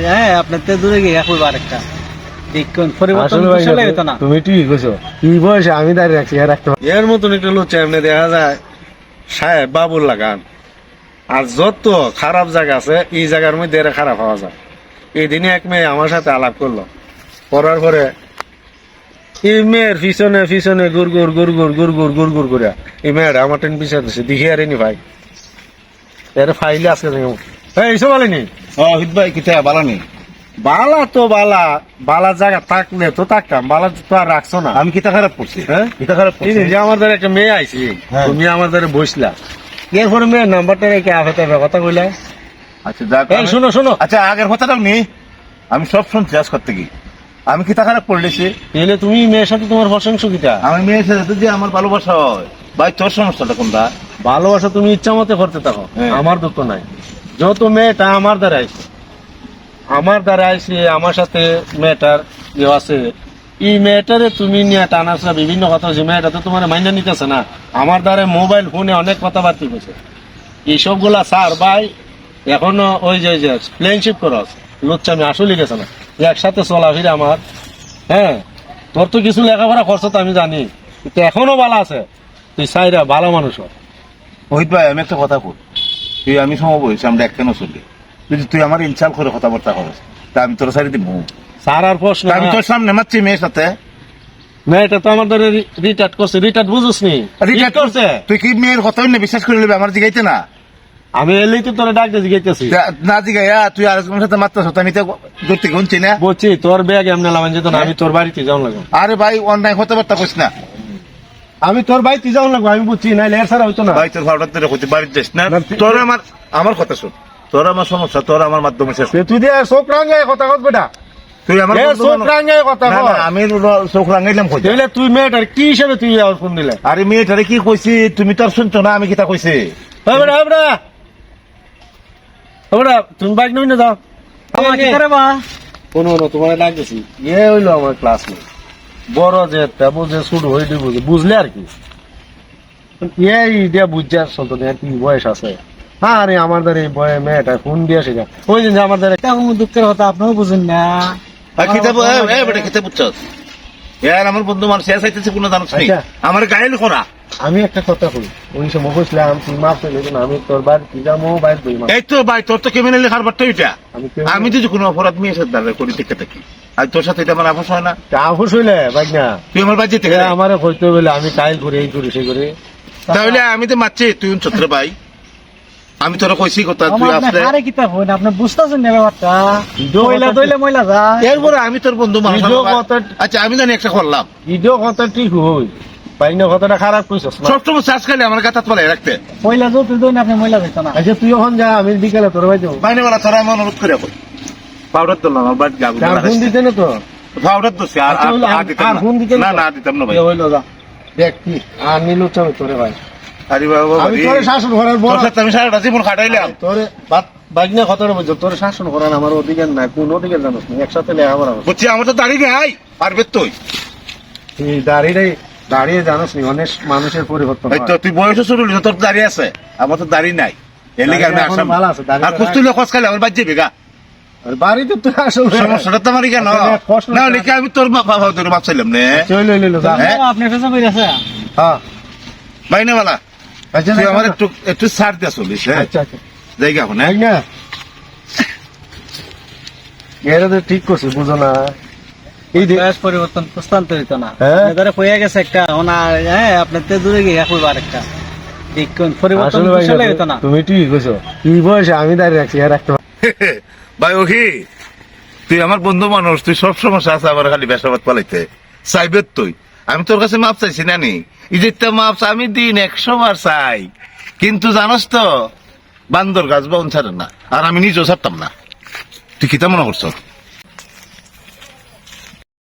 হ্যাঁ আপনার তে দূরে গিয়ে একবার আরেকটা তুমি ঠিকই কইছো, কি বয়সে আমি দাঁড়িয়ে রাখছি আর একটা এর মতন একটা লুচ্চা এমনি দেখা যায় সাহেব বাবুর লাগান। আর যত খারাপ জায়গা আছে এই জায়গার মধ্যে এরা খারাপ হওয়া যায়। এই দিনে এক মেয়ে আমার সাথে আলাপ করলো, করার পরে এই মেয়ের পিছনে পিছনে গুড় করে এই মেয়েটা আমার ট্রেন পিছিয়ে দিচ্ছে, দেখি আর নি ভাই এর ফাইলে আজকে এইসব বলেনি ভাই কিতা বালানি বালা তো বালা বালা জায়গা থাকলে তো থাকতাম, বালা তো আর রাখছো না। আমি কিতা খারাপ করছি? হ্যাঁ কিতা খারাপ এই করছি? যে আমার দ্বারা একটা মেয়ে আইছি, হ্যাঁ। তুমি আমার দ্বারা বসলা, এরপরে মেয়ের নাম্বারটা রেখে আফেতে কথা কইলা। আচ্ছা যাক, এই শোনো শোনো, আচ্ছা আগের কথাটাও নেই, আমি সব শুনছি আজ করতে গিয়ে। আমি কিতা খারাপ করলেছি? এলে তুমি মেয়ের সাথে তোমার প্রশংসা কিতা? আমি মেয়ের সাথে যে আমার ভালোবাসা হয়, ভাই তোর সমস্যাটা কোনটা? ভালোবাসা তুমি ইচ্ছা মতে করতে থাকো, হ্যাঁ। আমার দুঃখ নাই। যত মেয়েটা আমার দ্বারা আইছে, আমার দ্বারা আইছে, আমার সাথে মেয়েটার যে আছে, এই মেয়েটারে তুমি নিয়ে টানাসা বিভিন্ন কথা হচ্ছে, মেয়েটা তো তোমার মাইন্ডা নিতেছে না। আমার দ্বারা মোবাইল ফোনে অনেক কথাবার্তা করছে, এইসব গুলা স্যার ভাই এখনো ওই যে প্লেনশিপ করস লুচ্ছা আমি আসলে গেছে না, একসাথে চলাফিরে আমার। হ্যাঁ তোর তো কিছু লেখাপড়া করছো তো আমি জানি, কিন্তু এখনো ভালো আছে, তুই সাইরা ভালো মানুষ হ। ওহিত ভাই আমি একটা কথা বল, তুই আমি সময় বলছি আমরা একখানে চলি, যদি তুই আমার ইনসাল করে কথাবার্তা করিস তা আমি তোর সাইডে দিব। স্যার আর প্রশ্ন আমি তোর সামনে মারছি মেয়ের সাথে। মেয়েটা তো আমার দ্বারা রিটার্ড করছে, রিটার্ড বুঝুস নি? রিটার্ড করছে? তুই কি মেয়ের কথা না বিশ্বাস করে নেবে? আমার জিগাইতে না, আমি এলেই তো তোরা ডাকতে জিজ্ঞাসি না জিগাইয়া তুই আরেকজনের সাথে মারতেছ, আমি তো ধরতে গুনছি না। বলছি তোর ব্যাগ এমনি লাগান যেত না, আমি তোর বাড়িতে যাও লাগো। আরে ভাই অন্যায় কথাবার্তা কইস না, আমি তোর বাড়িতে যাও লাগবো, আমি বুঝছি না এর ছাড়া হইতো না। ভাই তোর ভাবটা তোর হইতে বাড়িতে যাস না। তোর আমার কথা শোন, তোর আমার সমস্যা, তোর আমার মাধ্যমে শেষ। তুই দিয়ে চোখ রাঙায় কথা কত বেটা, তুই আমার চোখ রাঙায় কথা না, কর। না, আমি চোখ রাঙাইলাম কই? তাহলে তুই মেয়েটার কি হিসাবে তুই ফোন দিলে? আরে মেয়েটারে কি কইছি তুমি তো আর শুনছো না, আমি কিতা কইছি? তুমি বাইক নই না যাও, কোনো তোমার ডাকতেছি। এ হইলো আমার ক্লাসমেট, বড় যে বুঝে শুরু হইতে বুঝে বুঝলে আর কি, এইটা বুঝছে চলতো না, কি বয়স আছে। হ্যাঁ আরে আমার দ্বারা এই বয়ে মেয়েটা ফোন দিয়ে আসে ওই দিন আমার দ্বারা দুঃখের কথা আপনারও বুঝেন না। বেটা খেতে বুঝছো? আমার বন্ধু মানুষ চাইতেছে কোনো জানো আচ্ছা। আমার গায়ে করা। আমি একটা কথা কই, ওই সময় বুঝলাম তুই মাফ চাইলে আমি তোর বাড়িতে যাবো, বাইর করি এই তো ভাই তোর তো কেমন লেখার বার্তা ওইটা। আমি যদি কোনো অপরাধ মেয়ের সাথে দাঁড়ায় করি দেখে থাকি, আর তোর সাথে এটা আমার আপোষ হয় না। আফুস হইলে ভাই না তুই আমার বাড়ি যেতে আমার হইতে বলে আমি টাইল করি এই করি সেই করি, তাহলে আমি তো মারছি তুই ছত্র ভাই, আমি তোরা কইছি কথা তুই আসলে আপনি বুঝতেছেন না ব্যাপারটা, ময়লা দইলে ময়লা যায়। এরপরে আমি তোর বন্ধু মানুষ। আচ্ছা আমি জানি একটা করলাম, ভিডিও কথা ঠিক হই পাই না, কথাটা খারাপ কইছস না। সবসময় চাষ খাইলে আমার গাতাত পালাই রাখতে। ময়লা যত দইন আপনি ময়লা যাইতো না। আচ্ছা তুই ওখান যা, আমি বিকালে তোর ভাই যাবো। বাইনে বলা তোরা আমি অনুরোধ করে কই পাউডার দিলাম আমার বাড়ি যাবো, ফোন দিতে না তো পাউডার দিছি আর দিতাম আর ফোন দিতে না, না দিতাম না ভাই। হইলো যা দেখ কি আর নিলু চাবে তোরে ভাই। আরে বাবা আমি তোরে শাসন করার বড়, তোর সাথে আমি সারাটা জীবন খাটাইলাম। তোরে বাগনা কথাটা বুঝছো, তোরে শাসন করার আমার অধিকার নাই, কোন অধিকার জানোস না, একসাথে লেখা করা বুঝছি আমার তো দাড়ি নাই, পারবে তুই এই দাঁড়িয়ে জানোস নি অনেক মানুষের পরিবর্তন হয়। তুই বয়স শুরু হলি, তোর দাড়ি আছে, আমার তো দাড়ি নাই। এর লিগে আমি দাড়ি এখনো আসাম ভালো আছে, দাড়ি আর কুস্তুই খোঁজ খাইলে আমার বাদ যাবে গা। আর বাড়িতে তো আসলে সমস্যাটা তো আমার কেন না লিখে আমি তোর বাবা তোর বাপ চাইলাম নে লইলো যা। হ্যাঁ? আপনার কাছে কইরাছে হ্যাঁ বাইনেওয়ালা আচ্ছা তুই আমার একটু ছাড় দিয়ে চলিস। হ্যাঁ আচ্ছা আচ্ছা জায়গা এখন ভাই না এরা তো ঠিক করছে, বুঝো না এই বয়স পরিবর্তন প্রস্তান্তরিত না, হ্যাঁ? ধরে কইয়া গেছে একটা ওনার, হ্যাঁ আপনার তে দূরে গিয়ে একবার আরেকটা পরিবর্তন আসলে ভাই আসলে হইতো না। তুমি ঠিক কইছো, কি বয়সে আমি দাঁড়িয়ে রাখছি আর একটা ভাই ওহি তুই আমার বন্ধু মানুষ, তুই সব সমস্যা আছে আবার খালি বেসাবাদ পালাইতে চাইবে তুই। আমি তোর কাছে মাপ চাইছি না নি, এই যে মাপ আমি দিন 100 বার চাই, কিন্তু জানোস তো বান্দর গাছ বা ছাড়ে না, আর আমি নিজেও ছাড়তাম না। তুই কিতা মনে করছো?